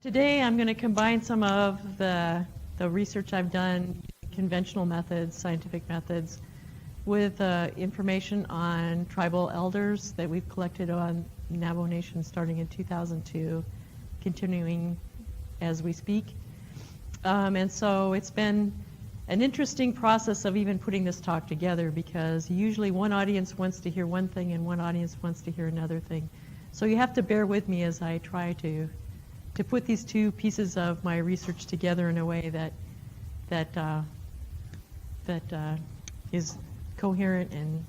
Today I'm going to combine some of the research I've done, conventional methods, scientific methods, with information on tribal elders that we've collected on Navajo Nation starting in 2002, continuing as we speak. And so it's been an interesting process of even putting this talk together, because usually one audience wants to hear one thing and one audience wants to hear another thing. So you have to bear with me as I try to put these two pieces of my research together in a way that is coherent and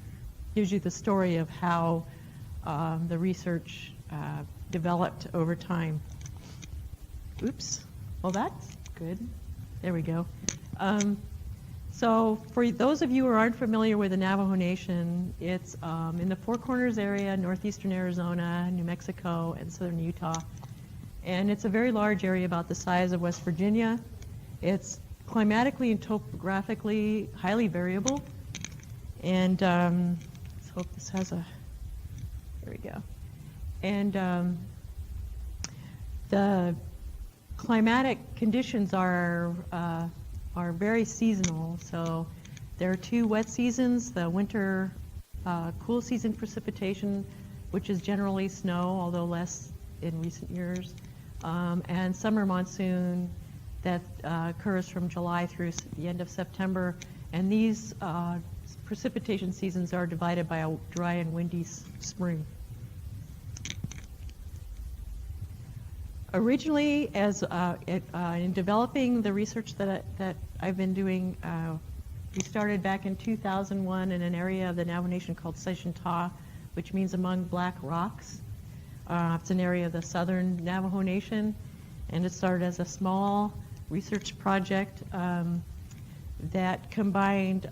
gives you the story of how the research developed over time. Oops. Well, that's good. There we go. So for those of you who aren't familiar with the Navajo Nation, it's in the Four Corners area, northeastern Arizona, New Mexico, and southern Utah. And it's a very large area, about the size of West Virginia. It's climatically and topographically highly variable. And let's hope this has a, there we go. And the climatic conditions are very seasonal. So there are two wet seasons: the winter cool season precipitation, which is generally snow, although less in recent years, and summer monsoon that occurs from July through the end of September. And these precipitation seasons are divided by a dry and windy spring. Originally, as in developing the research that I've been doing, we started back in 2001 in an area of the Navajo Nation called Session-Ta, which means among black rocks. It's an area of the southern Navajo Nation, and it started as a small research project that combined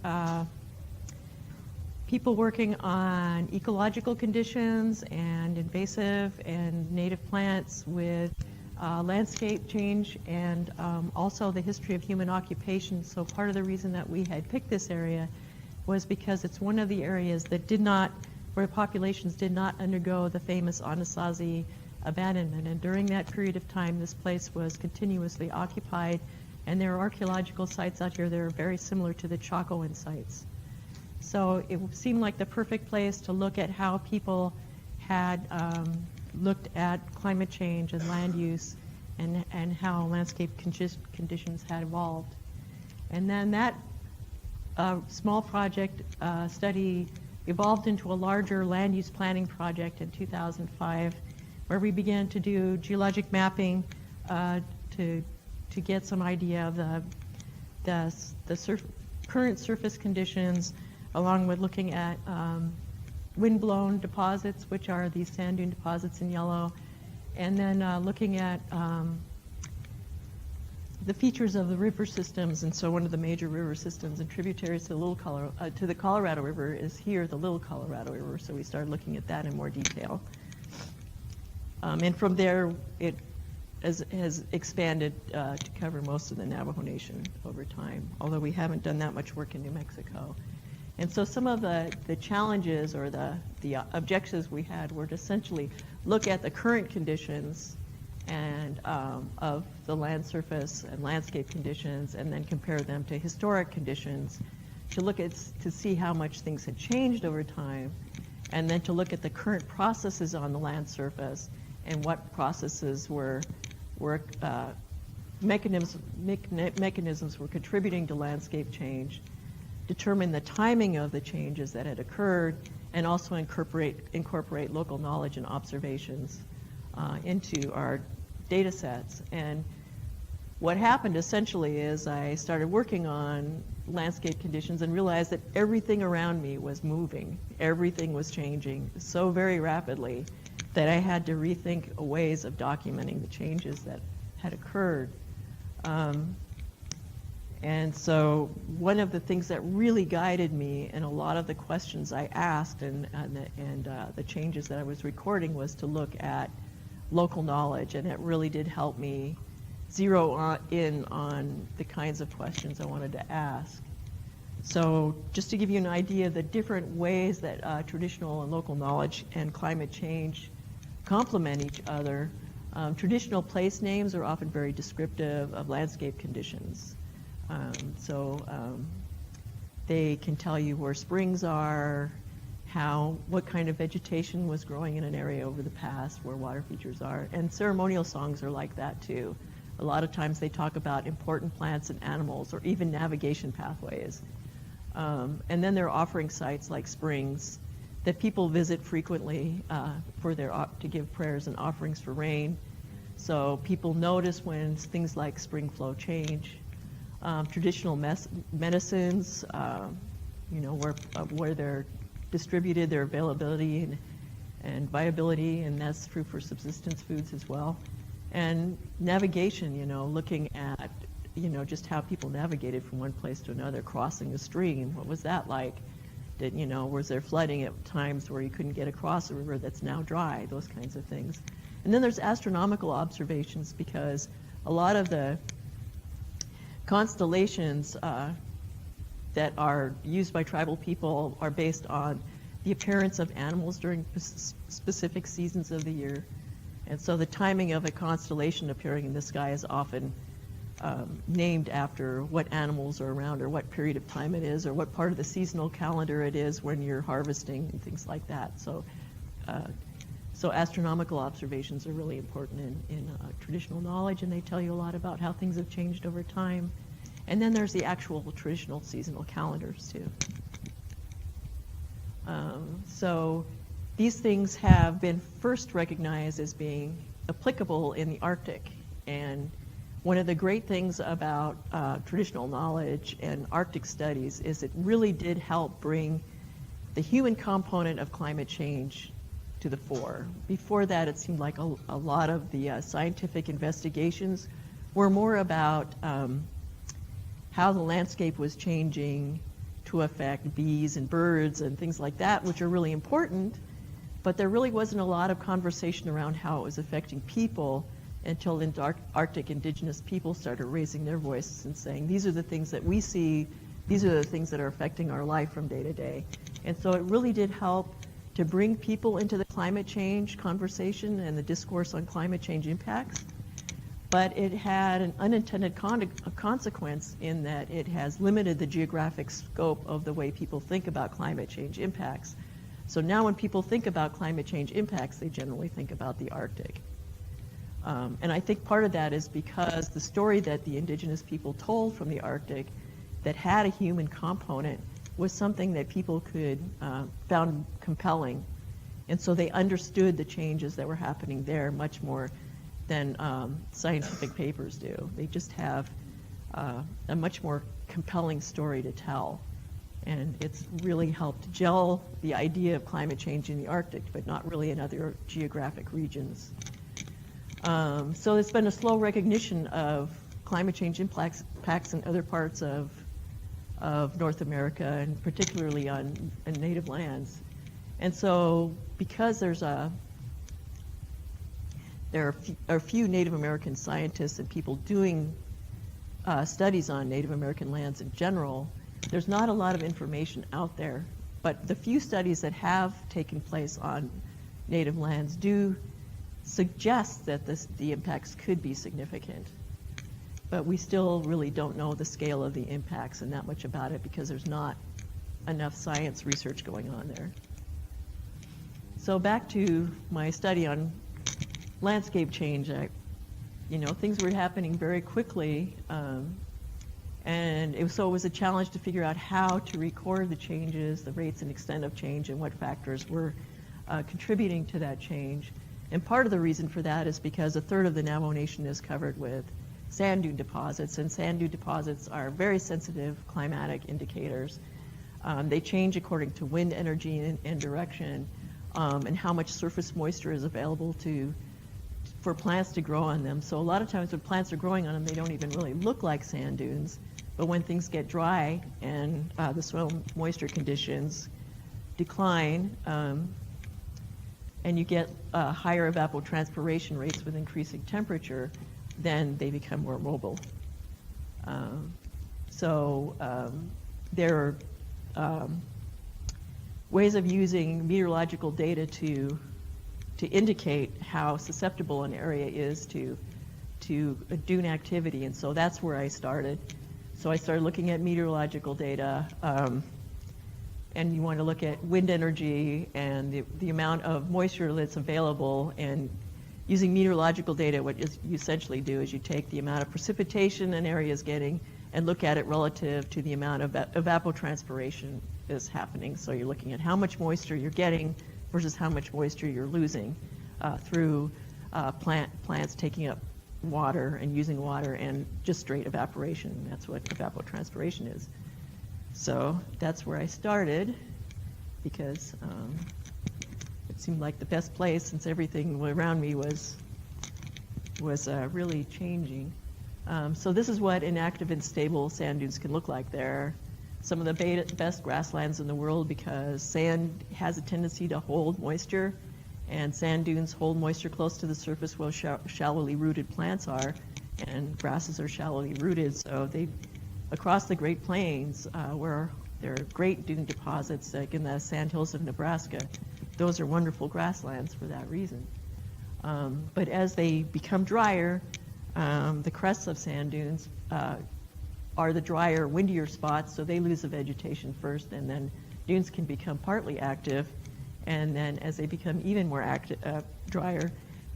people working on ecological conditions and invasive and native plants with landscape change, and also the history of human occupation. So part of the reason that we had picked this area was because it's one of the areas that did not, where populations did not undergo the famous Anasazi abandonment. And during that period of time, this place was continuously occupied, and there are archaeological sites out here that are very similar to the Chacoan sites. So it seemed like the perfect place to look at how people had looked at climate change and land use, and how landscape conditions had evolved. And then that small project study evolved into a larger land use planning project in 2005, where we began to do geologic mapping to get some idea of the current surface conditions, along with looking at wind-blown deposits, which are these sand dune deposits in yellow, and then looking at the features of the river systems. And so one of the major river systems and tributaries to the Colorado River is here, the Little Colorado River. So we started looking at that in more detail. And from there, it has expanded to cover most of the Navajo Nation over time, although we haven't done that much work in New Mexico. And so some of the challenges or the objectives we had were to essentially look at the current conditions and of the land surface and landscape conditions, and then compare them to historic conditions, to see how much things had changed over time, and then to look at the current processes on the land surface and what processes were mechanisms were contributing to landscape change, determine the timing of the changes that had occurred, and also incorporate local knowledge and observations into our data sets. And what happened essentially is I started working on landscape conditions and realized that everything around me was moving. Everything was changing so very rapidly that I had to rethink ways of documenting the changes that had occurred. And so one of the things that really guided me in a lot of the questions I asked and the changes that I was recording was to look at local knowledge, and it really did help me zero in on the kinds of questions I wanted to ask. So just to give you an idea of the different ways that traditional and local knowledge and climate change complement each other, Traditional place names are often very descriptive of landscape conditions. They can tell you where springs are, what kind of vegetation was growing in an area over the past, where water features are. And ceremonial songs are like that too. A lot of times they talk about important plants and animals, or even navigation pathways. And then there are offering sites like springs that people visit frequently to give prayers and offerings for rain. So people notice when things like spring flow change. Traditional medicines, where they're distributed, their availability and viability, and that's true for subsistence foods as well. And navigation, looking at, just how people navigated from one place to another, crossing a stream. What was that like? Was there flooding at times where you couldn't get across a river that's now dry? Those kinds of things. And then there's astronomical observations, because a lot of the constellations that are used by tribal people are based on the appearance of animals during specific seasons of the year. And so the timing of a constellation appearing in the sky is often named after what animals are around, or what period of time it is, or what part of the seasonal calendar it is when you're harvesting and things like that. So astronomical observations are really important in traditional knowledge, and they tell you a lot about how things have changed over time. And then there's the actual traditional seasonal calendars too. So these things have been first recognized as being applicable in the Arctic. And one of the great things about traditional knowledge and Arctic studies is it really did help bring the human component of climate change to the fore. Before that, it seemed like a lot of the scientific investigations were more about how the landscape was changing to affect bees and birds and things like that, which are really important, but there really wasn't a lot of conversation around how it was affecting people until the Arctic indigenous people started raising their voices and saying, these are the things that we see, these are the things that are affecting our life from day to day. And so it really did help to bring people into the climate change conversation and the discourse on climate change impacts. But it had an unintended consequence in that it has limited the geographic scope of the way people think about climate change impacts. So now when people think about climate change impacts, they generally think about the Arctic. And I think part of that is because the story that the indigenous people told from the Arctic that had a human component was something that people found compelling. And so they understood the changes that were happening there much more than scientific papers do. They just have a much more compelling story to tell. And it's really helped gel the idea of climate change in the Arctic, but not really in other geographic regions. So there's been a slow recognition of climate change impacts in other parts of North America, and particularly on native lands. And so because there are a few Native American scientists and people doing studies on Native American lands in general, there's not a lot of information out there. But the few studies that have taken place on native lands do suggest that the impacts could be significant. But we still really don't know the scale of the impacts and that much about it because there's not enough science research going on there. So back to my study on landscape change. Things were happening very quickly, and it was a challenge to figure out how to record the changes, the rates and extent of change, and what factors were contributing to that change. And part of the reason for that is because a third of the Navajo Nation is covered with sand dune deposits, and sand dune deposits are very sensitive climatic indicators. They change according to wind energy and direction, and how much surface moisture is available for plants to grow on them. So a lot of times when plants are growing on them, they don't even really look like sand dunes. But when things get dry and the soil moisture conditions decline, and you get higher evapotranspiration rates with increasing temperature, then they become more mobile. There are ways of using meteorological data to to indicate how susceptible an area is to dune activity. And so that's where I started. So I started looking at meteorological data, and you want to look at wind energy and the amount of moisture that's available. And using meteorological data, what you essentially do is you take the amount of precipitation an area is getting and look at it relative to the amount of evapotranspiration is happening. So you're looking at how much moisture you're getting versus how much moisture you're losing through plants taking up water and using water and just straight evaporation. That's what evapotranspiration is. So that's where I started, because it seemed like the best place, since everything around me was really changing. So this is what inactive and stable sand dunes can look like. They're some of the best grasslands in the world because sand has a tendency to hold moisture, and sand dunes hold moisture close to the surface where shallowly rooted plants are, and grasses are shallowly rooted. So they, across the Great Plains, where there are great dune deposits, like in the sandhills of Nebraska, those are wonderful grasslands for that reason. But as they become drier, the crests of sand dunes are the drier, windier spots, so they lose the vegetation first, and then dunes can become partly active. And then as they become even more drier,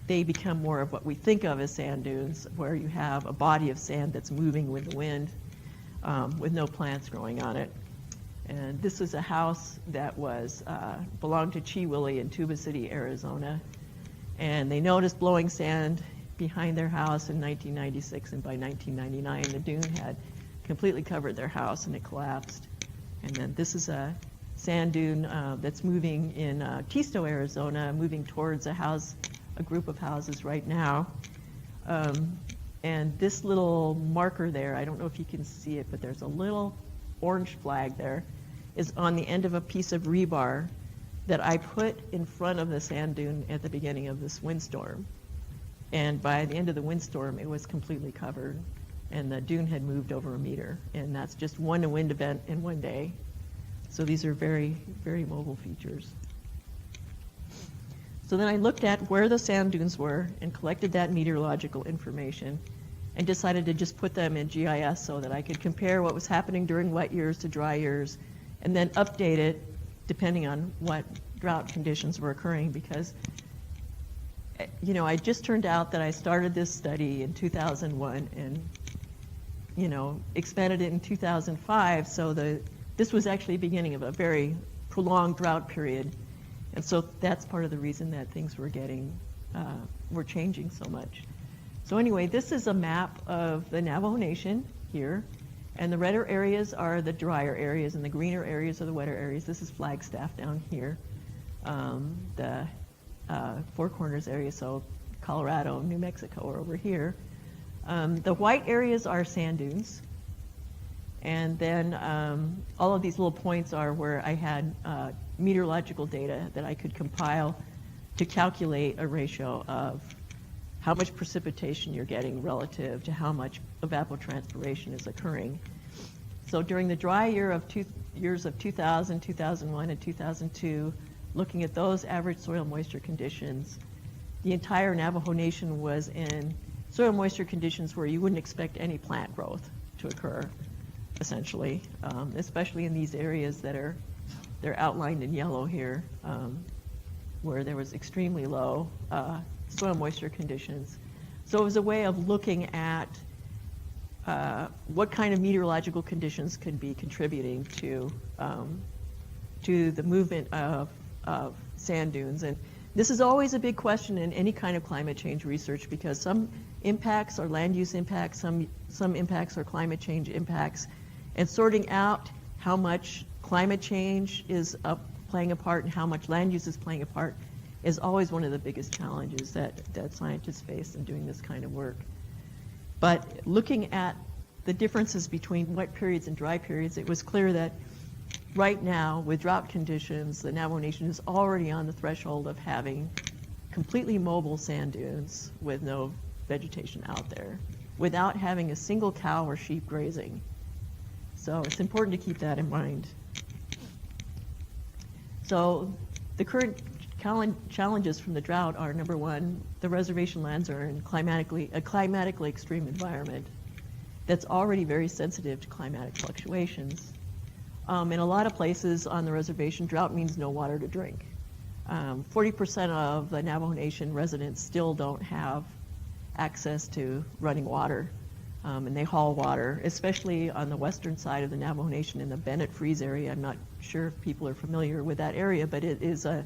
they become more of what we think of as sand dunes, where you have a body of sand that's moving with the wind, with no plants growing on it. And this is a house that belonged to Chi Willie in Tuba City, Arizona. And they noticed blowing sand behind their house in 1996, and by 1999, the dune had completely covered their house and it collapsed. And then this is a sand dune that's moving in Tisto, Arizona, moving towards a group of houses right now. And this little marker there, I don't know if you can see it, but there's a little orange flag there, is on the end of a piece of rebar that I put in front of the sand dune at the beginning of this windstorm. And by the end of the windstorm, it was completely covered, and the dune had moved over a meter. And that's just one wind event in one day. So these are very, very mobile features. So then I looked at where the sand dunes were and collected that meteorological information and decided to just put them in GIS so that I could compare what was happening during wet years to dry years, and then update it depending on what drought conditions were occurring. Because, you know, I just turned out that I started this study in 2001 and, you know, expanded it in 2005. So this was actually the beginning of a very prolonged drought period. And so that's part of the reason that things were changing so much. So anyway, this is a map of the Navajo Nation here. And the redder areas are the drier areas, and the greener areas are the wetter areas. This is Flagstaff down here. The Four Corners area, so Colorado, New Mexico are over here. The white areas are sand dunes. And then all of these little points are where I had meteorological data that I could compile to calculate a ratio of how much precipitation you're getting relative to how much evapotranspiration is occurring. So during the dry years of 2000, 2001, and 2002, looking at those average soil moisture conditions, the entire Navajo Nation was in soil moisture conditions where you wouldn't expect any plant growth to occur, essentially, especially in these areas they're outlined in yellow here, where there was extremely low soil moisture conditions. So it was a way of looking at what kind of meteorological conditions could be contributing to the movement of sand dunes. And this is always a big question in any kind of climate change research, because some impacts are land use impacts, some impacts are climate change impacts, and sorting out how much climate change is playing a part and how much land use is playing a part is always one of the biggest challenges that scientists face in doing this kind of work. But looking at the differences between wet periods and dry periods, it was clear that right now, with drought conditions, the Navajo Nation is already on the threshold of having completely mobile sand dunes with no vegetation out there, without having a single cow or sheep grazing. So it's important to keep that in mind. So the current challenges from the drought are, number one, the reservation lands are in a climatically extreme environment that's already very sensitive to climatic fluctuations. In a lot of places on the reservation, drought means no water to drink. 40% of the Navajo Nation residents still don't have access to running water, and they haul water, especially on the western side of the Navajo Nation in the Bennett Freeze area. I'm not sure if people are familiar with that area, but it is a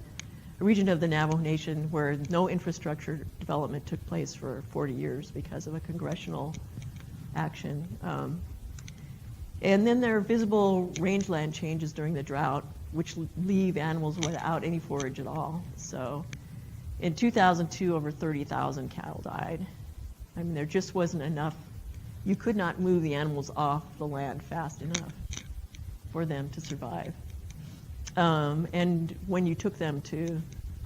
region of the Navajo Nation where no infrastructure development took place for 40 years because of a congressional action. And then there are visible rangeland changes during the drought, which leave animals without any forage at all. So in 2002, over 30,000 cattle died. I mean, there just wasn't enough. You could not move the animals off the land fast enough for them to survive. And when you took them to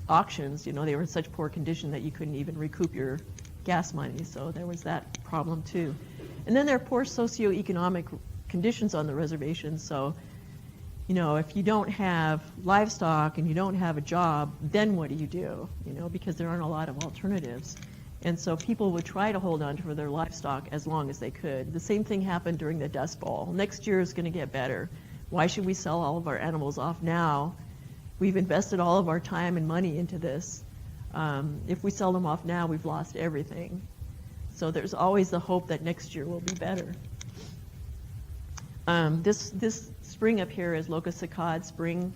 auctions, you know, they were in such poor condition that you couldn't even recoup your gas money. So there was that problem too. And then there are poor socioeconomic conditions on the reservation. So, you know, if you don't have livestock and you don't have a job, then what do? You know, because there aren't a lot of alternatives. And so people would try to hold on to their livestock as long as they could. The same thing happened during the Dust Bowl. Next year is going to get better. Why should we sell all of our animals off now? We've invested all of our time and money into this. If we sell them off now, we've lost everything. So there's always the hope that next year will be better. This spring up here is Locust-Sacad Spring.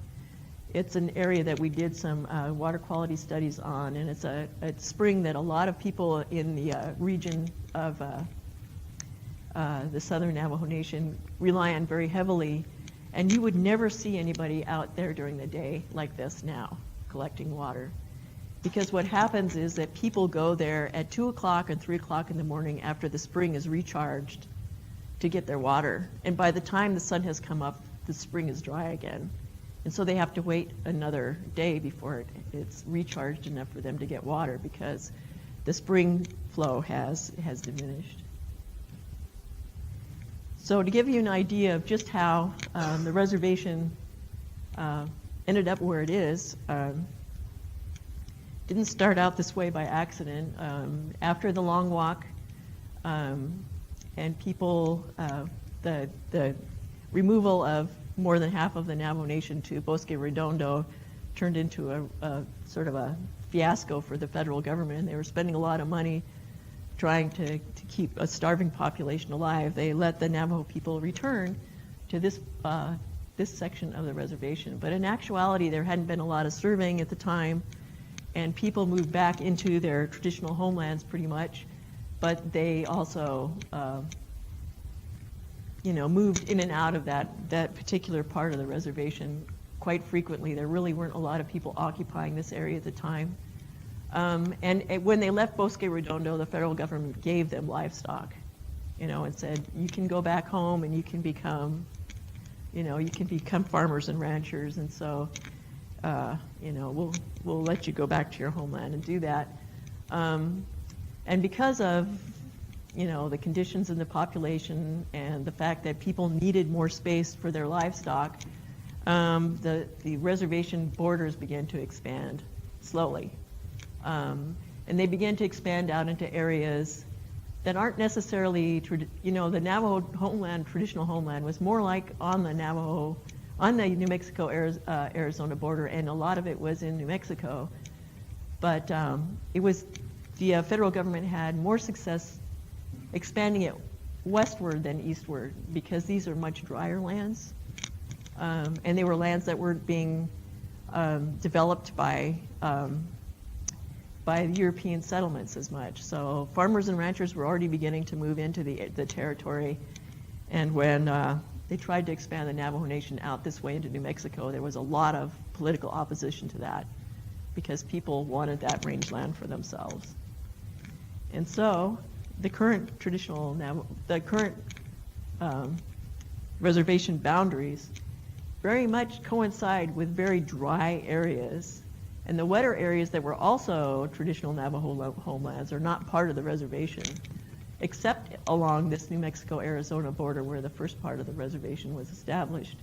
It's an area that we did some water quality studies on, and it's a spring that a lot of people in the region of the Southern Navajo Nation rely on very heavily. And you would never see anybody out there during the day like this now, collecting water. Because what happens is that people go there at 2 o'clock and 3 o'clock in the morning after the spring is recharged to get their water. And by the time the sun has come up, the spring is dry again. And so they have to wait another day before it's recharged enough for them to get water because the spring flow has diminished. So to give you an idea of just how the reservation ended up where it is, didn't start out this way by accident. After the long walk and people, the removal of more than half of the Navajo Nation to Bosque Redondo turned into a sort of a fiasco for the federal government. And they were spending a lot of money trying to keep a starving population alive. They let the Navajo people return to this section of the reservation. But in actuality, there hadn't been a lot of surveying at the time, and people moved back into their traditional homelands pretty much. But they also, moved in and out of that particular part of the reservation quite frequently. There really weren't a lot of people occupying this area at the time. And when they left Bosque Redondo, the federal government gave them livestock, and said, you can go back home and you can become farmers and ranchers. And so, we'll let you go back to your homeland and do that. And because of, the conditions in the population and the fact that people needed more space for their livestock, the reservation borders began to expand slowly. And they began to expand out into areas that aren't necessarily, the Navajo homeland, traditional homeland, was more like on the New Mexico Arizona border, and a lot of it was in New Mexico. But the federal government had more success expanding it westward than eastward because these are much drier lands. And they were lands that weren't being developed by European settlements as much. So farmers and ranchers were already beginning to move into the territory. And when they tried to expand the Navajo Nation out this way into New Mexico, there was a lot of political opposition to that because people wanted that rangeland for themselves. And so the current reservation boundaries very much coincide with very dry areas. And the wetter areas that were also traditional Navajo homelands are not part of the reservation, except along this New Mexico-Arizona border where the first part of the reservation was established.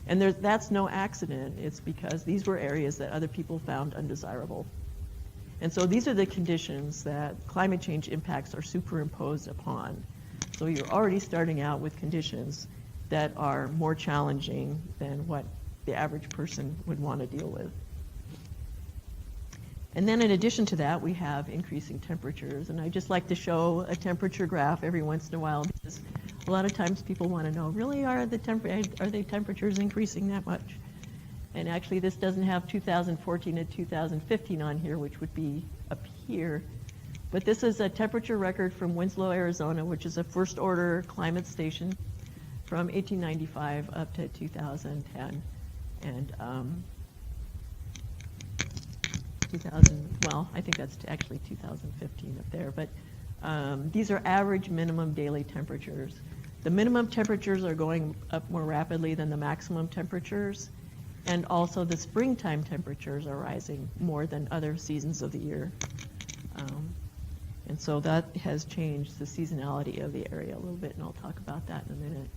And that's no accident. It's because these were areas that other people found undesirable. And so these are the conditions that climate change impacts are superimposed upon. So you're already starting out with conditions that are more challenging than what the average person would want to deal with. And then in addition to that, we have increasing temperatures. And I just like to show a temperature graph every once in a while because a lot of times people want to know, really, are the temperatures increasing that much? And actually, this doesn't have 2014 and 2015 on here, which would be up here. But this is a temperature record from Winslow, Arizona, which is a first order climate station from 1895 up to 2010. And well, I think that's actually 2015 up there. But these are average minimum daily temperatures. The minimum temperatures are going up more rapidly than the maximum temperatures. And also the springtime temperatures are rising more than other seasons of the year. And so that has changed the seasonality of the area a little bit, and I'll talk about that in a minute.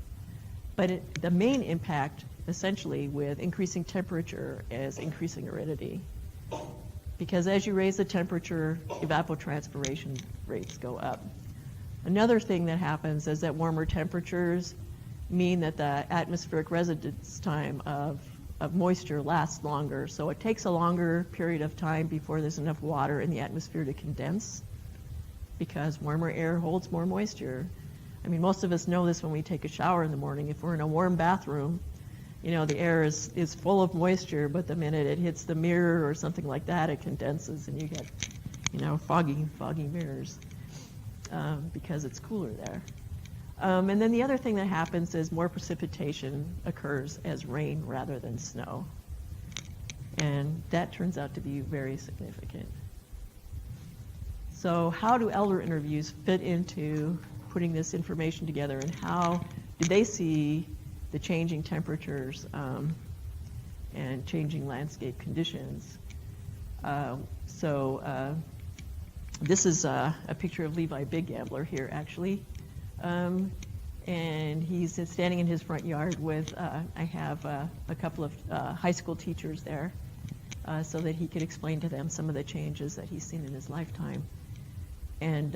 But the main impact, essentially, with increasing temperature is increasing aridity. Because as you raise the temperature, evapotranspiration rates go up. Another thing that happens is that warmer temperatures mean that the atmospheric residence time of moisture lasts longer. So it takes a longer period of time before there's enough water in the atmosphere to condense, because warmer air holds more moisture. I mean, most of us know this when we take a shower in the morning. If we're in a warm bathroom, you know, the air is full of moisture, but the minute it hits the mirror or something like that, it condenses and you get, you know, foggy mirrors because it's cooler there. And then the other thing that happens is more precipitation occurs as rain rather than snow. And that turns out to be very significant. So how do elder interviews fit into putting this information together, and how do they see the changing temperatures and changing landscape conditions? This is a picture of Levi Big Gambler here, actually. And he's standing in his front yard with, I have a couple of high school teachers there so that he could explain to them some of the changes that he's seen in his lifetime. And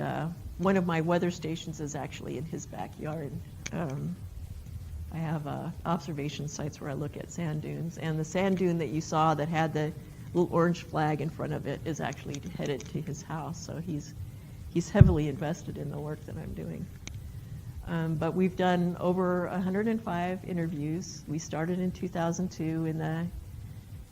one of my weather stations is actually in his backyard. I have observation sites where I look at sand dunes, and the sand dune that you saw that had the little orange flag in front of it is actually headed to his house. So he's heavily invested in the work that I'm doing. But we've done over 105 interviews. We started in 2002 in the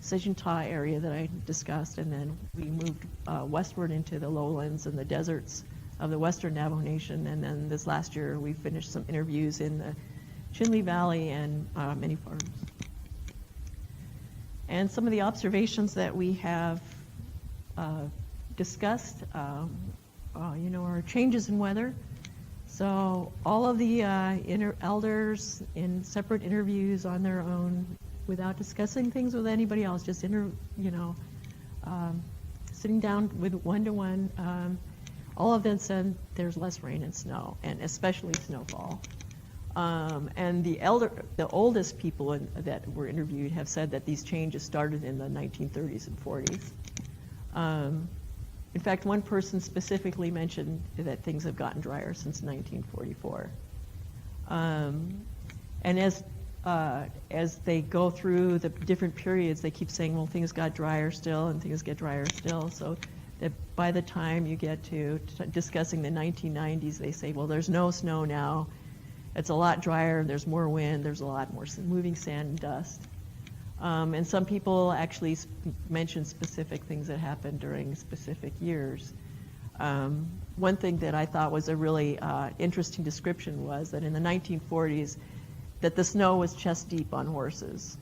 Sejintah area that I discussed, and then we moved westward into the lowlands and the deserts of the western Navajo Nation, and then this last year we finished some interviews in the Chinle Valley and many farms. And some of the observations that we have discussed, are changes in weather. So all of the elders in separate interviews on their own, without discussing things with anybody else, just sitting down with one-to-one, all of them said there's less rain and snow, and especially snowfall. And the oldest people that were interviewed have said that these changes started in the 1930s and 40s. In fact, one person specifically mentioned that things have gotten drier since 1944. And as they go through the different periods, they keep saying, well, things got drier still and things get drier still. So that by the time you get to discussing the 1990s, they say, well, there's no snow now. It's a lot drier, there's more wind, there's a lot more moving sand and dust. And some people actually mention specific things that happened during specific years. One thing that I thought was a really interesting description was that in the 1940s, that the snow was chest deep on horses.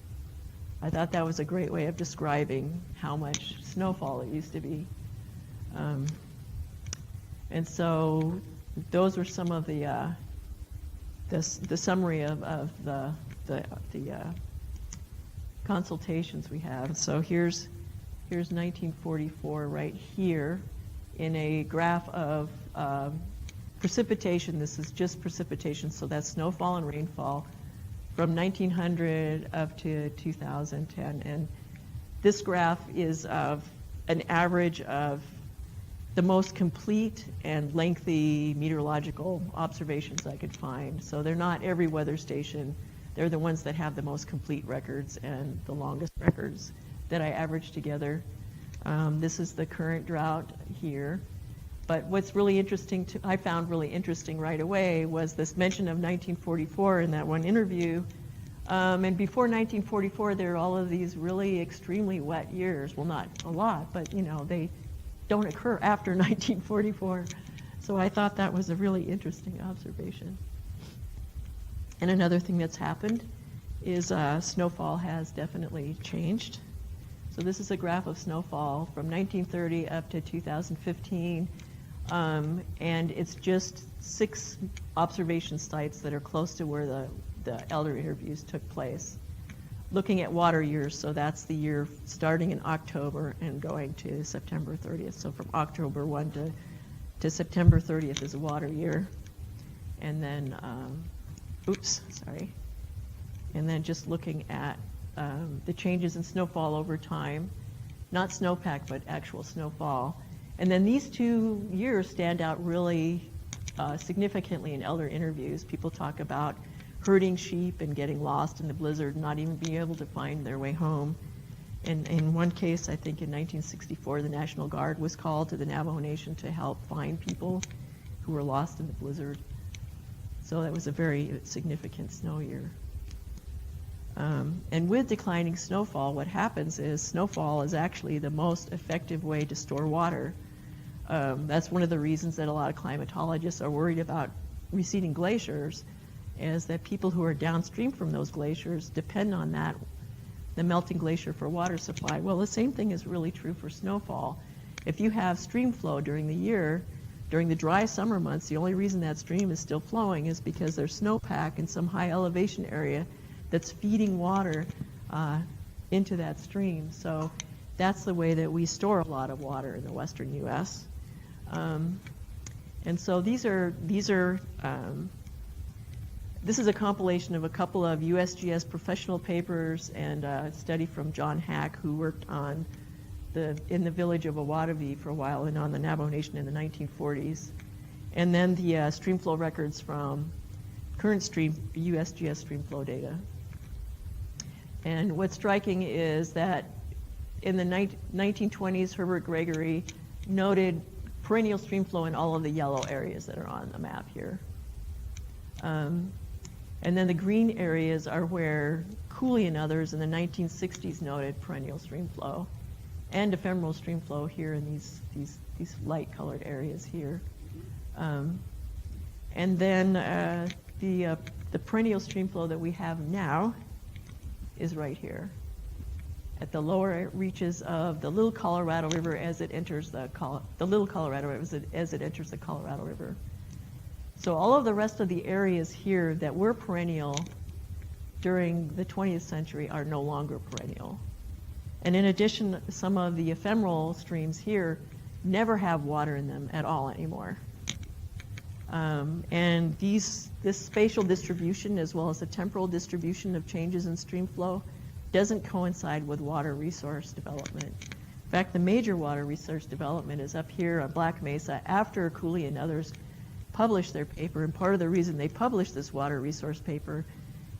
I thought that was a great way of describing how much snowfall it used to be. And so those were some of the summary of the consultations we have. So here's 1944 right here in a graph of precipitation. This is just precipitation, so that's snowfall and rainfall from 1900 up to 2010. And this graph is of an average of the most complete and lengthy meteorological observations I could find. So they're not every weather station. They're the ones that have the most complete records and the longest records that I averaged together. This is the current drought here. But what's really interesting, I found really interesting right away, was this mention of 1944 in that one interview. And before 1944, there are all of these really extremely wet years. Well, not a lot, but you know, they don't occur after 1944. So I thought that was a really interesting observation. And another thing that's happened is snowfall has definitely changed. So this is a graph of snowfall from 1930 up to 2015. And it's just 6 observation sites that are close to where the elder interviews took place. Looking at water years, so that's the year starting in October and going to September 30th. So from October 1 to September 30th is a water year. And then, and then just looking at the changes in snowfall over time, not snowpack, but actual snowfall. And then these 2 years stand out really significantly in elder interviews. People talk about herding sheep and getting lost in the blizzard, not even being able to find their way home. And in one case, I think in 1964, the National Guard was called to the Navajo Nation to help find people who were lost in the blizzard. So that was a very significant snow year. And with declining snowfall, what happens is snowfall is actually the most effective way to store water. That's one of the reasons that a lot of climatologists are worried about receding glaciers, is that people who are downstream from those glaciers depend on that, the melting glacier, for water supply. Well, the same thing is really true for snowfall. If you have stream flow during the year, during the dry summer months, the only reason that stream is still flowing is because there's snowpack in some high elevation area that's feeding water into that stream. So that's the way that we store a lot of water in the western U.S. And so this is a compilation of a couple of USGS professional papers and a study from John Hack, who worked on in the village of Owadavee for a while and on the Navajo Nation in the 1940s. And then the streamflow records from current USGS streamflow data. And what's striking is that in the 1920s, Herbert Gregory noted perennial streamflow in all of the yellow areas that are on the map here. And then the green areas are where Cooley and others in the 1960s noted perennial streamflow and ephemeral streamflow here in these light colored areas here. And then the perennial streamflow that we have now is right here at the lower reaches of the Little Colorado River as it enters the Little Colorado River as it enters the Colorado River. So all of the rest of the areas here that were perennial during the 20th century are no longer perennial. And in addition, some of the ephemeral streams here never have water in them at all anymore. And this spatial distribution, as well as the temporal distribution of changes in stream flow, doesn't coincide with water resource development. In fact, the major water resource development is up here on Black Mesa after Cooley and others published their paper. And part of the reason they published this water resource paper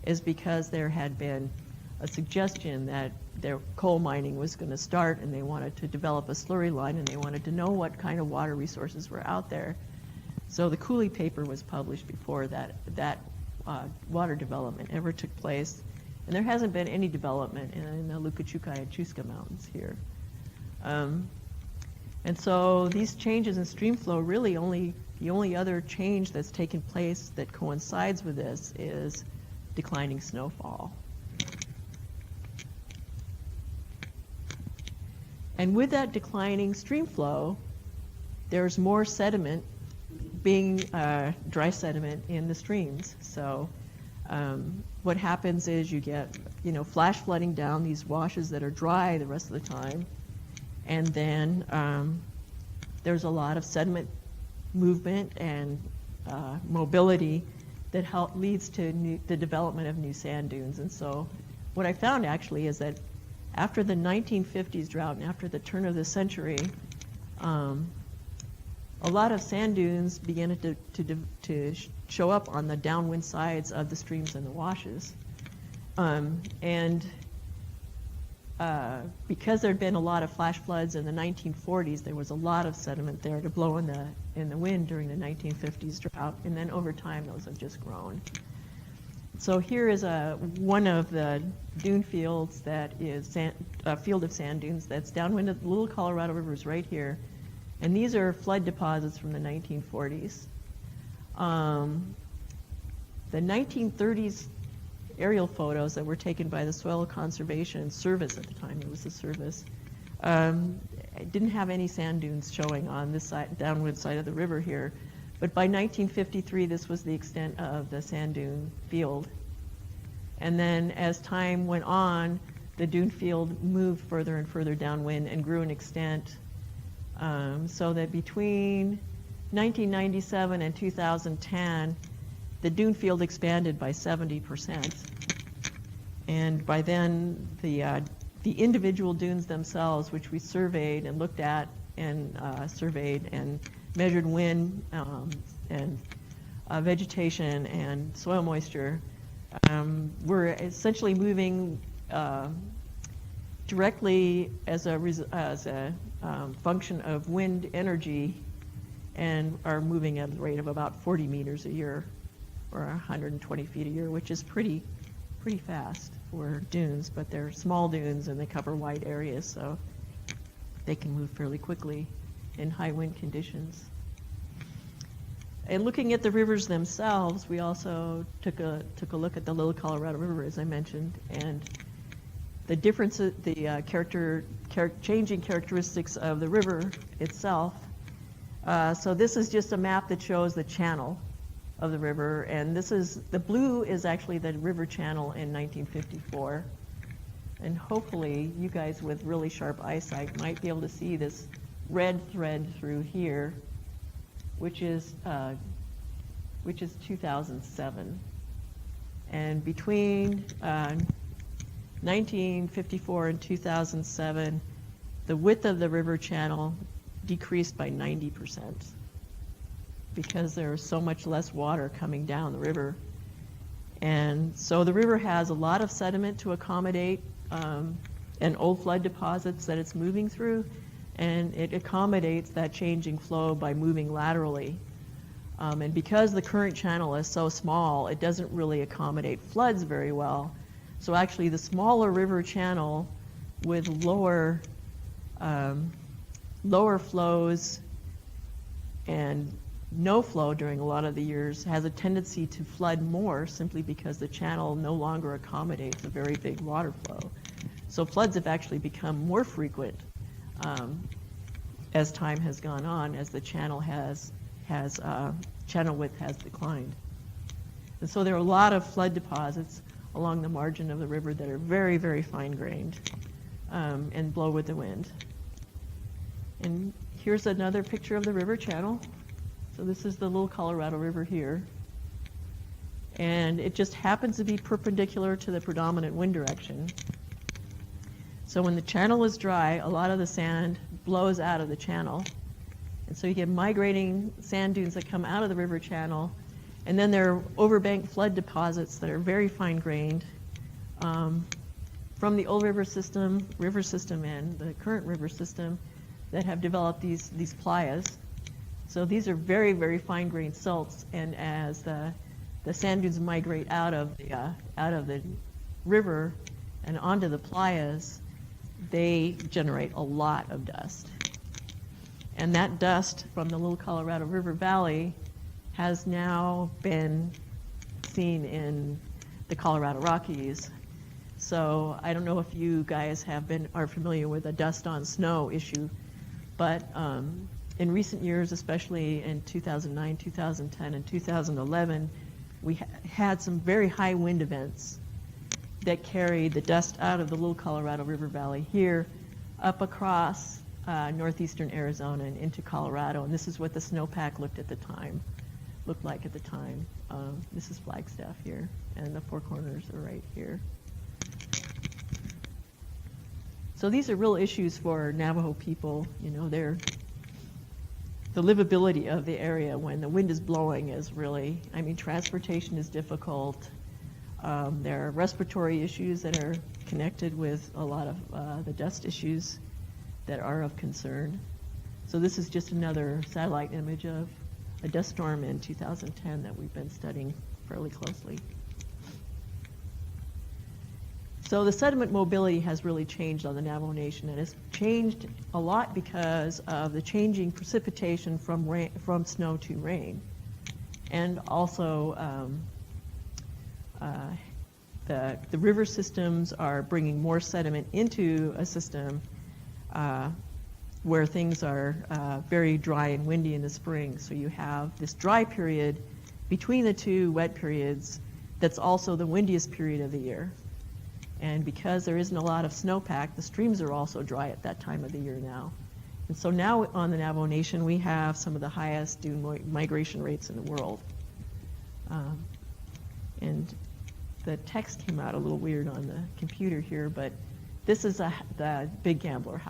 is because there had been a suggestion that their coal mining was going to start, and they wanted to develop a slurry line, and they wanted to know what kind of water resources were out there. So the Cooley paper was published before that water development ever took place. And there hasn't been any development in the Lukachukai and Chuska Mountains here. And so these changes in stream flow, really the only other change that's taken place that coincides with this is declining snowfall. And with that declining stream flow, there's more sediment being dry sediment in the streams. So what happens is you get, flash flooding down these washes that are dry the rest of the time, and then there's a lot of sediment movement and mobility that leads to the development of new sand dunes. And so what I found actually is that after the 1950s drought and after the turn of the century, a lot of sand dunes began to show up on the downwind sides of the streams and the washes. Because there had been a lot of flash floods in the 1940s, there was a lot of sediment there to blow in the wind during the 1950s drought, and then over time those have just grown. So here is one of the dune fields that is a field of sand dunes that's downwind of the Little Colorado River is right here, and these are flood deposits from the 1940s. The 1930s aerial photos that were taken by the Soil Conservation Service at the time, it was the service, didn't have any sand dunes showing on this side, downwind side of the river here. But by 1953, this was the extent of the sand dune field. And then as time went on, the dune field moved further and further downwind and grew in extent, so that between 1997 and 2010, the dune field expanded by 70%. And by then, the individual dunes themselves, which we surveyed and looked at and surveyed and measured wind and vegetation and soil moisture, were essentially moving directly as a function of wind energy, and are moving at a rate of about 40 meters a year, or 120 feet a year, which is pretty fast for dunes, but they're small dunes and they cover wide areas, so they can move fairly quickly in high wind conditions. And looking at the rivers themselves, we also took a look at the Little Colorado River, as I mentioned, and the differences, the changing characteristics of the river itself. So this is just a map that shows the channel of the river, and the blue is actually the river channel in 1954. And hopefully you guys with really sharp eyesight might be able to see this red thread through here, which is 2007. And between 1954 and 2007, the width of the river channel decreased by 90%. Because there was so much less water coming down the river. And so the river has a lot of sediment to accommodate and old flood deposits that it's moving through, and it accommodates that changing flow by moving laterally. And because the current channel is so small, it doesn't really accommodate floods very well. So actually the smaller river channel with lower flows and no flow during a lot of the years has a tendency to flood more, simply because the channel no longer accommodates a very big water flow. So floods have actually become more frequent as time has gone on, as the channel channel width has declined. And so there are a lot of flood deposits along the margin of the river that are very, very fine-grained and blow with the wind. And here's another picture of the river channel. So this is the Little Colorado River here. And it just happens to be perpendicular to the predominant wind direction. So when the channel is dry, a lot of the sand blows out of the channel. And so you get migrating sand dunes that come out of the river channel. And then there are overbank flood deposits that are very fine-grained from the old river system and the current river system that have developed these playas. So these are very, very fine-grained silts, and as the sand dunes migrate out of the river and onto the playas, they generate a lot of dust. And that dust from the Little Colorado River Valley has now been seen in the Colorado Rockies. So I don't know if you guys are familiar with the dust on snow issue, but in recent years, especially in 2009, 2010, and 2011, we had some very high wind events that carried the dust out of the Little Colorado River Valley here up across northeastern Arizona and into Colorado. And this is what the snowpack looked at the time looked like at the time. This is Flagstaff here, and the Four Corners are right here. So these are real issues for Navajo people. You know, the livability of the area when the wind is blowing is really, I mean, transportation is difficult. There are respiratory issues that are connected with a lot of the dust issues that are of concern. So this is just another satellite image of a dust storm in 2010 that we've been studying fairly closely. So the sediment mobility has really changed on the Navajo Nation, and it's changed a lot because of the changing precipitation from snow to rain. And also the river systems are bringing more sediment into a system where things are very dry and windy in the spring. So you have this dry period between the two wet periods that's also the windiest period of the year. And because there isn't a lot of snowpack, the streams are also dry at that time of the year now. And so now on the Navajo Nation, we have some of the highest dune migration rates in the world. And the text came out a little weird on the computer here, but this is the Big Gambler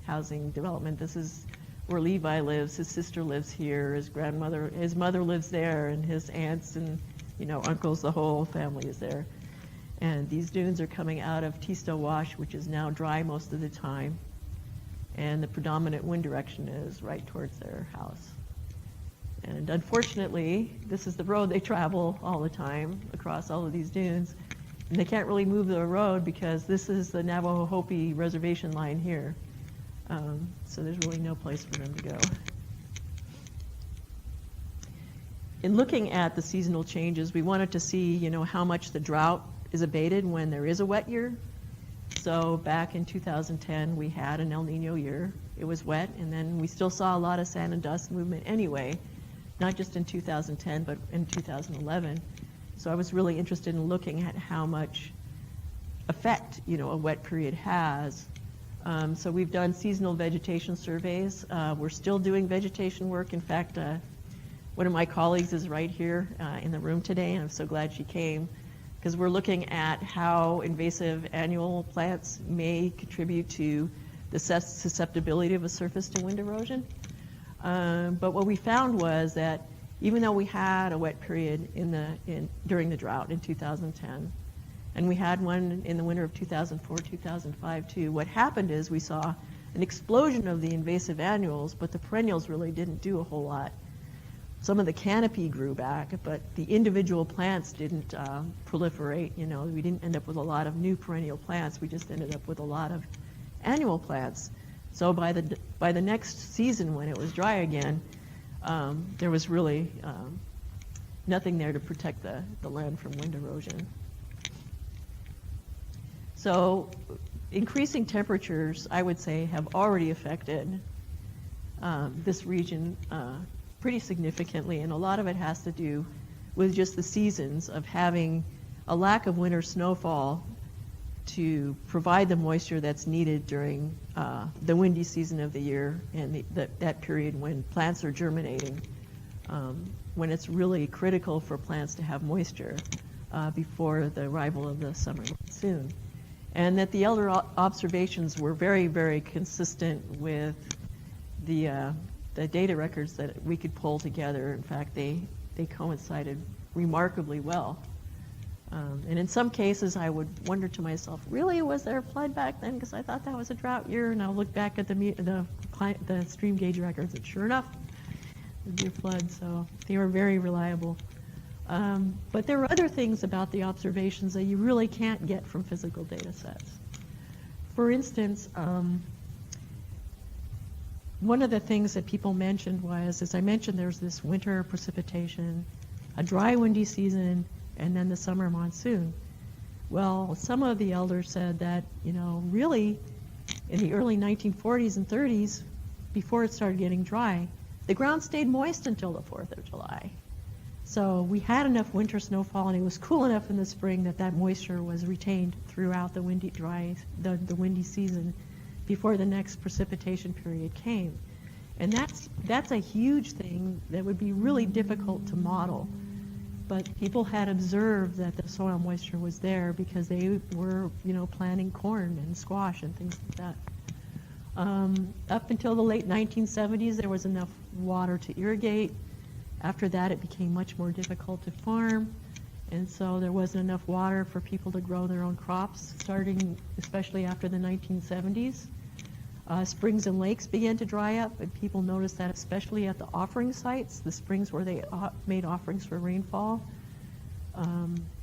housing development. This is where Levi lives. His sister lives here. His mother lives there, and his aunts and uncles, the whole family is there. And these dunes are coming out of Tisto Wash, which is now dry most of the time. And the predominant wind direction is right towards their house. And unfortunately, this is the road they travel all the time across all of these dunes. And they can't really move the road because this is the Navajo Hopi reservation line here. So there's really no place for them to go. In looking at the seasonal changes, we wanted to see, how much the drought is abated when there is a wet year. So back in 2010, we had an El Nino year. It was wet, and then we still saw a lot of sand and dust movement anyway, not just in 2010, but in 2011. So I was really interested in looking at how much effect, a wet period has. So we've done seasonal vegetation surveys. We're still doing vegetation work. In fact, one of my colleagues is right here in the room today, and I'm so glad she came, because we're looking at how invasive annual plants may contribute to the susceptibility of a surface to wind erosion. But what we found was that even though we had a wet period during the drought in 2010, and we had one in the winter of 2004, 2005 too, what happened is we saw an explosion of the invasive annuals, but the perennials really didn't do a whole lot. Some of the canopy grew back, but the individual plants didn't proliferate. We didn't end up with a lot of new perennial plants. We just ended up with a lot of annual plants. So by the next season, when it was dry again, there was really nothing there to protect the land from wind erosion. So increasing temperatures, I would say, have already affected this region pretty significantly, and a lot of it has to do with just the seasons of having a lack of winter snowfall to provide the moisture that's needed during the windy season of the year and that period when plants are germinating, when it's really critical for plants to have moisture before the arrival of the summer monsoon. And that the elder observations were very, very consistent with the data records that we could pull together. In fact, they coincided remarkably well. And in some cases, I would wonder to myself, really, was there a flood back then? Because I thought that was a drought year, and I'll look back at the stream gauge records, and sure enough, there'd be a flood. So they were very reliable. But there were other things about the observations that you really can't get from physical data sets. For instance, one of the things that people mentioned was, as I mentioned, there's this winter precipitation, a dry, windy season, and then the summer monsoon. Well, some of the elders said that, really, in the early 1940s and 30s, before it started getting dry, the ground stayed moist until the 4th of July. So we had enough winter snowfall, and it was cool enough in the spring that moisture was retained throughout the windy season before the next precipitation period came. And that's a huge thing that would be really difficult to model. But people had observed that the soil moisture was there because they were, planting corn and squash and things like that. Up until the late 1970s, there was enough water to irrigate. After that, it became much more difficult to farm. And so there wasn't enough water for people to grow their own crops, starting especially after the 1970s. Springs and lakes began to dry up, and people noticed that especially at the offering sites, the springs where they made offerings for rainfall.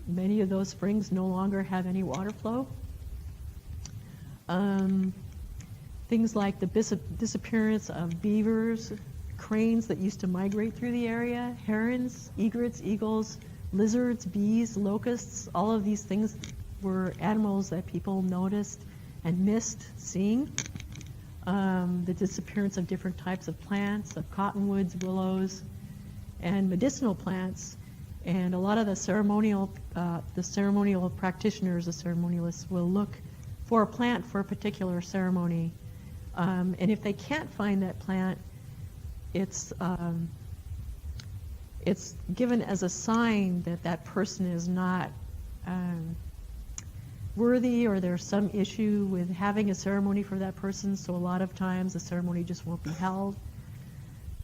Many of those springs no longer have any water flow. Things like the disappearance of beavers, cranes that used to migrate through the area, herons, egrets, eagles, lizards, bees, locusts, all of these things were animals that people noticed and missed seeing. The disappearance of different types of plants, of cottonwoods, willows, and medicinal plants. And a lot of the ceremonial practitioners, the ceremonialists, will look for a plant for a particular ceremony. And if they can't find that plant, it's given as a sign that that person is not worthy, or there's some issue with having a ceremony for that person, so a lot of times the ceremony just won't be held.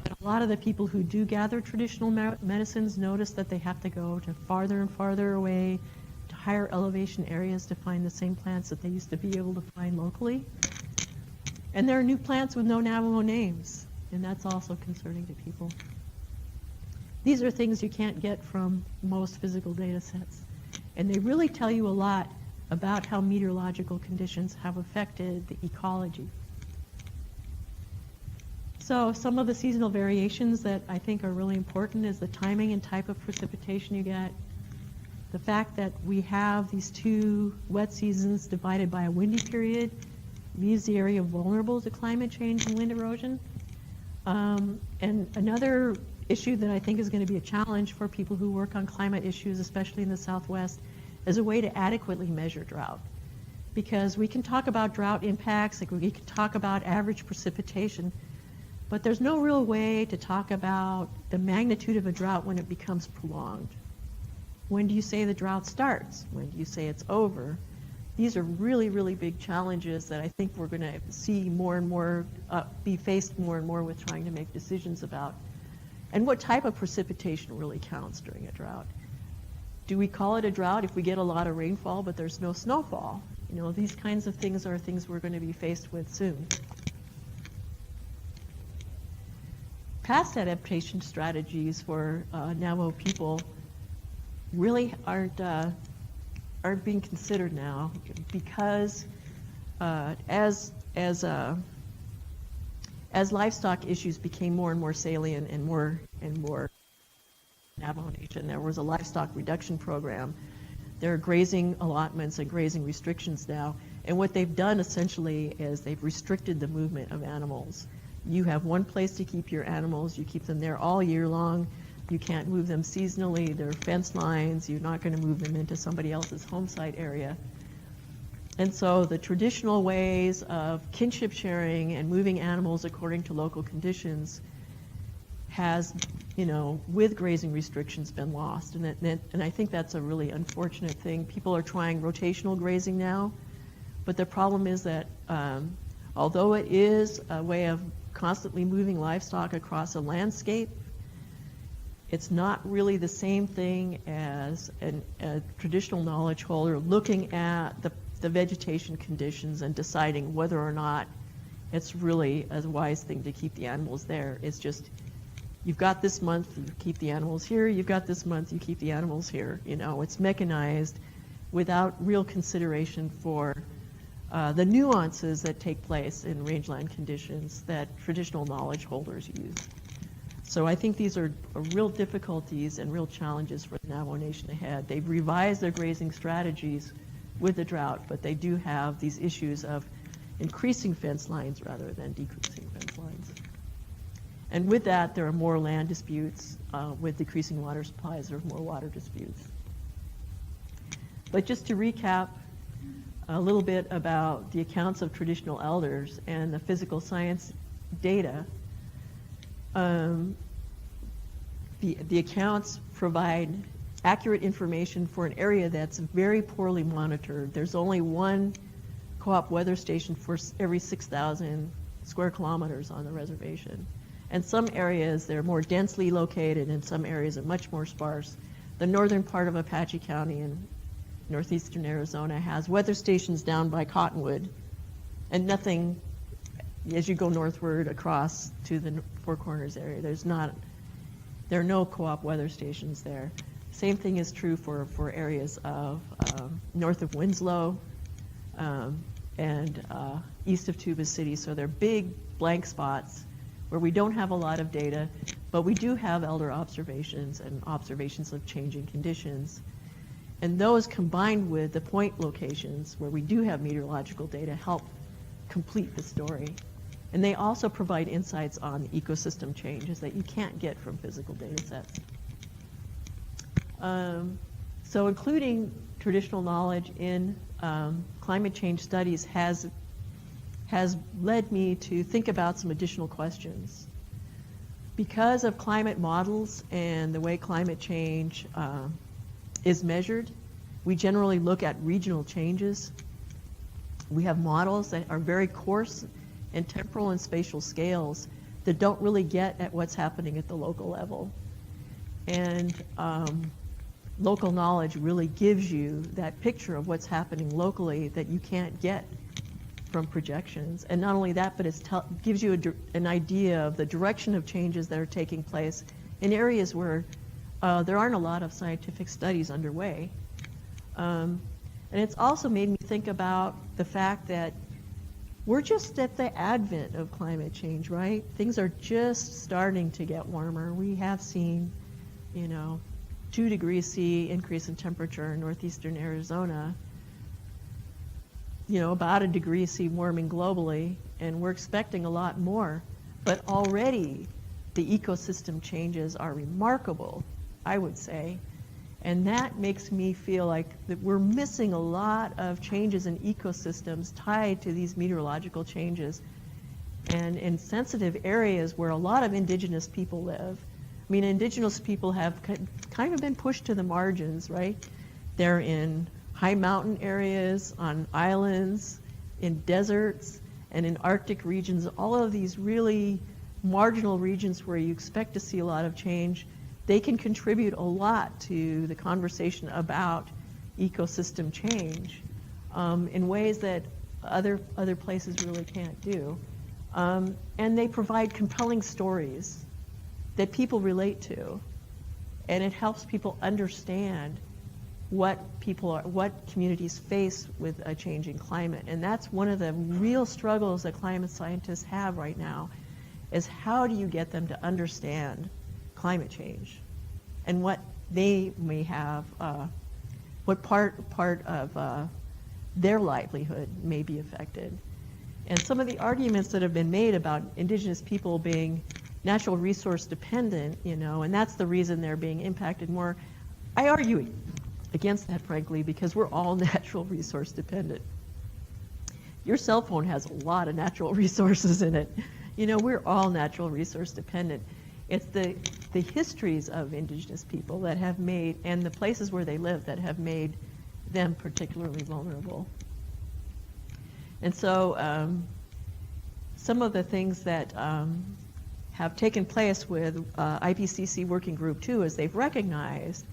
But a lot of the people who do gather traditional medicines notice that they have to go to farther and farther away, to higher elevation areas to find the same plants that they used to be able to find locally. And there are new plants with no Navajo names, and that's also concerning to people. These are things you can't get from most physical data sets, and they really tell you a lot about how meteorological conditions have affected the ecology. So some of the seasonal variations that I think are really important is the timing and type of precipitation you get, the fact that we have these two wet seasons divided by a windy period leaves the area vulnerable to climate change and wind erosion. And another issue that I think is going to be a challenge for people who work on climate issues, especially in the Southwest, is a way to adequately measure drought. Because we can talk about drought impacts, like we can talk about average precipitation, but there's no real way to talk about the magnitude of a drought when it becomes prolonged. When do you say the drought starts? When do you say it's over? These are really, really big challenges that I think we're going to see more and more, be faced more and more with trying to make decisions about. And what type of precipitation really counts during a drought? Do we call it a drought if we get a lot of rainfall but there's no snowfall? These kinds of things are things we're going to be faced with soon. Past adaptation strategies for Navajo people really aren't being considered now, because as livestock issues became more and more salient and more Navajo Nation, there was a livestock reduction program. There are grazing allotments and grazing restrictions now, and what they've done essentially is they've restricted the movement of animals. You have one place to keep your animals, you keep them there all year long. You can't move them seasonally. There are fence lines. You're not going to move them into somebody else's home site area. And so the traditional ways of kinship sharing and moving animals according to local conditions has, with grazing restrictions, been lost. And I think that's a really unfortunate thing. People are trying rotational grazing now, but the problem is that although it is a way of constantly moving livestock across a landscape, it's not really the same thing as a traditional knowledge holder looking at the vegetation conditions and deciding whether or not it's really a wise thing to keep the animals there. It's just, you've got this month, you keep the animals here, you've got this month, you keep the animals here. It's mechanized without real consideration for the nuances that take place in rangeland conditions that traditional knowledge holders use. So I think these are real difficulties and real challenges for the Navajo Nation ahead. They've revised their grazing strategies with the drought, but they do have these issues of increasing fence lines rather than decreasing fence lines. And with that, there are more land disputes. With decreasing water supplies, there are more water disputes. But just to recap a little bit about the accounts of traditional elders and the physical science data, Um, the accounts provide accurate information for an area that's very poorly monitored. There's only one co-op weather station for every 6,000 square kilometers on the reservation. And some areas, they're more densely located, and some areas are much more sparse. The northern part of Apache County in northeastern Arizona has weather stations down by Cottonwood, and nothing as you go northward across to the Four Corners area. There are no co-op weather stations there. Same thing is true for areas of north of Winslow and east of Tuba City. So they're big blank spots where we don't have a lot of data, but we do have elder observations and observations of changing conditions. And those combined with the point locations where we do have meteorological data help complete the story. And they also provide insights on ecosystem changes that you can't get from physical data sets. So including traditional knowledge in climate change studies has led me to think about some additional questions. Because of climate models and the way climate change is measured, we generally look at regional changes. We have models that are very coarse in temporal and spatial scales that don't really get at what's happening at the local level. And local knowledge really gives you that picture of what's happening locally that you can't get from projections. And not only that, but it gives you an idea of the direction of changes that are taking place in areas where there aren't a lot of scientific studies underway. And it's also made me think about the fact that we're just at the advent of climate change, right? Things are just starting to get warmer. We have seen, 2 degrees C increase in temperature in northeastern Arizona, about 1 degree C warming globally, and we're expecting a lot more. But already the ecosystem changes are remarkable, I would say. And that makes me feel like that we're missing a lot of changes in ecosystems tied to these meteorological changes. And in sensitive areas where a lot of indigenous people live, I mean, indigenous people have kind of been pushed to the margins, right? They're in high mountain areas, on islands, in deserts, and in Arctic regions, all of these really marginal regions where you expect to see a lot of change. They can contribute a lot to the conversation about ecosystem change in ways that other places really can't do. And they provide compelling stories that people relate to. And it helps people understand what communities face with a changing climate. And that's one of the real struggles that climate scientists have right now, is how do you get them to understand climate change and what they may have, what part of their livelihood may be affected. And some of the arguments that have been made about indigenous people being natural resource dependent, and that's the reason they're being impacted more. I argue against that, frankly, because we're all natural resource dependent. Your cell phone has a lot of natural resources in it. We're all natural resource dependent. It's the histories of indigenous people that have made, and the places where they live that have made them particularly vulnerable. And so some of the things that have taken place with IPCC Working Group 2 is they've recognized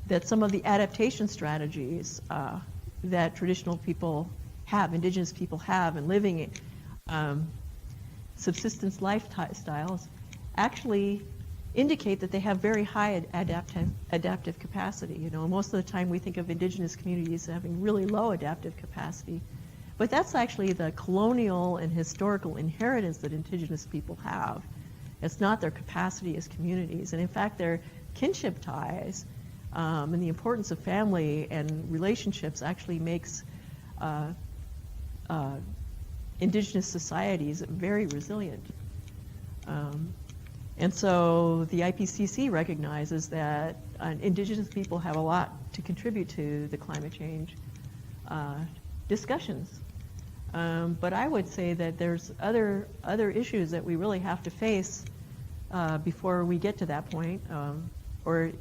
that some of the adaptation strategies that traditional people have, indigenous people have, in living subsistence lifestyles actually indicate that they have very high adaptive capacity. Most of the time we think of indigenous communities having really low adaptive capacity, but that's actually the colonial and historical inheritance that indigenous people have. It's not their capacity as communities. And in fact, their kinship ties and the importance of family and relationships actually makes indigenous societies very resilient. And so the IPCC recognizes that indigenous people have a lot to contribute to the climate change discussions. But I would say that there's other issues that we really have to face before we get to that point, or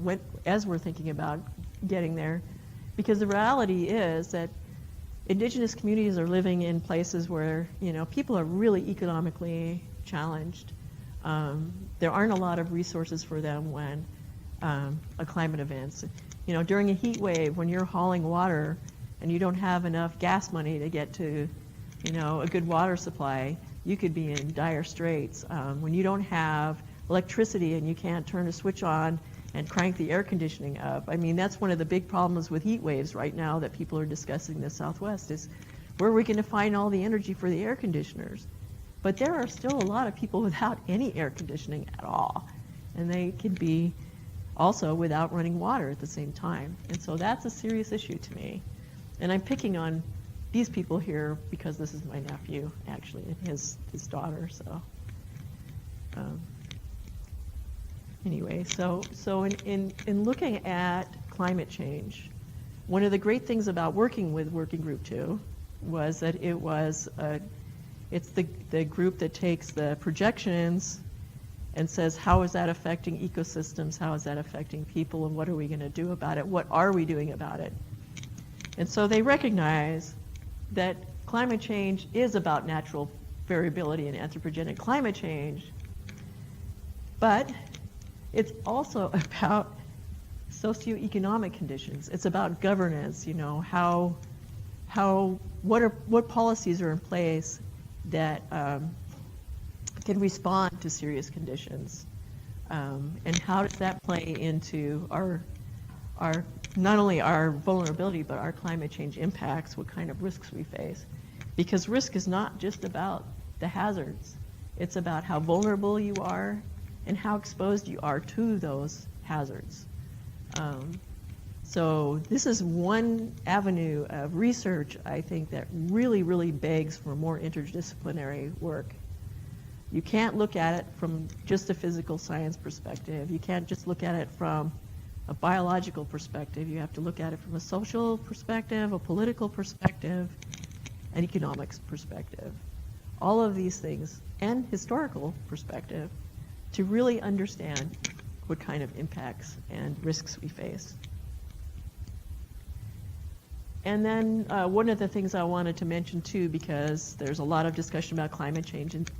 as we're thinking about getting there. Because the reality is that indigenous communities are living in places where, people are really economically challenged. There aren't a lot of resources for them when a climate events. During a heat wave, when you're hauling water and you don't have enough gas money to get to, a good water supply, you could be in dire straits. When you don't have electricity and you can't turn a switch on and crank the air conditioning up. I mean, that's one of the big problems with heat waves right now that people are discussing in the Southwest is where are we going to find all the energy for the air conditioners? But there are still a lot of people without any air conditioning at all. And they could be also without running water at the same time. And so that's a serious issue to me. And I'm picking on these people here because this is my nephew, actually, and his daughter. So anyway, so in looking at climate change, one of the great things about working with Working Group 2 was that it's the group that takes the projections and says, how is that affecting ecosystems? How is that affecting people? And what are we going to do about it? What are we doing about it? And so they recognize that climate change is about natural variability and anthropogenic climate change, but it's also about socioeconomic conditions. It's about governance, what policies are in place that can respond to serious conditions, and how does that play into our not only our vulnerability but our climate change impacts, what kind of risks we face. Because risk is not just about the hazards, it's about how vulnerable you are and how exposed you are to those hazards. So this is one avenue of research, I think, that really, really begs for more interdisciplinary work. You can't look at it from just a physical science perspective. You can't just look at it from a biological perspective. You have to look at it from a social perspective, a political perspective, an economics perspective. All of these things, and historical perspective, to really understand what kind of impacts and risks we face. And then one of the things I wanted to mention too, because there's a lot of discussion about climate change and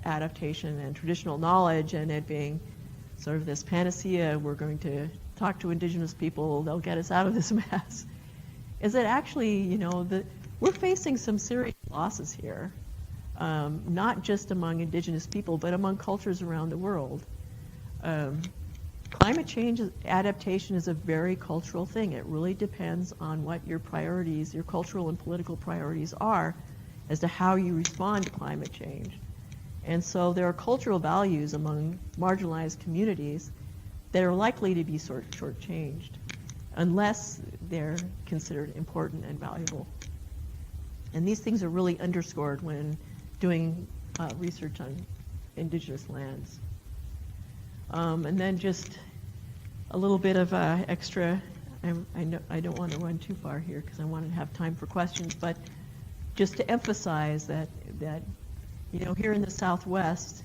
adaptation and traditional knowledge and it being sort of this panacea, we're going to talk to indigenous people, they'll get us out of this mess, is that actually, we're facing some serious losses here, not just among indigenous people, but among cultures around the world. Climate change adaptation is a very cultural thing. It really depends on what your priorities, your cultural and political priorities are as to how you respond to climate change. And so there are cultural values among marginalized communities that are likely to be sort of shortchanged unless they're considered important and valuable. And these things are really underscored when doing research on indigenous lands. And then just a little bit of extra, I know I don't want to run too far here because I want to have time for questions, but just to emphasize that here in the Southwest,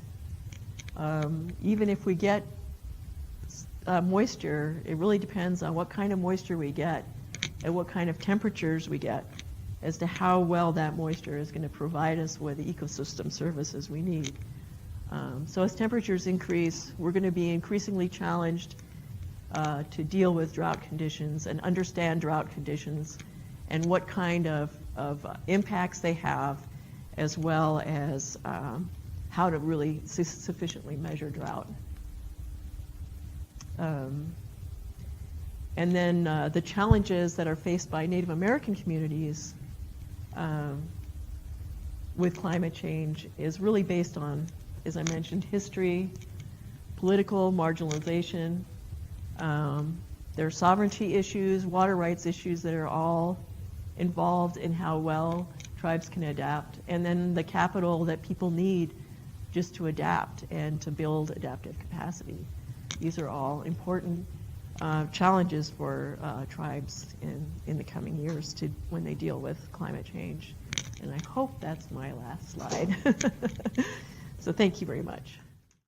even if we get moisture, it really depends on what kind of moisture we get and what kind of temperatures we get as to how well that moisture is going to provide us with the ecosystem services we need. So as temperatures increase, we're going to be increasingly challenged to deal with drought conditions and understand drought conditions and what kind of impacts they have, as well as how to really sufficiently measure drought. And then the challenges that are faced by Native American communities with climate change is really based on, as I mentioned, history, political marginalization. There are sovereignty issues, water rights issues that are all involved in how well tribes can adapt, and then the capital that people need just to adapt and to build adaptive capacity. These are all important challenges for tribes in the coming years when they deal with climate change. And I hope that's my last slide. So thank you very much.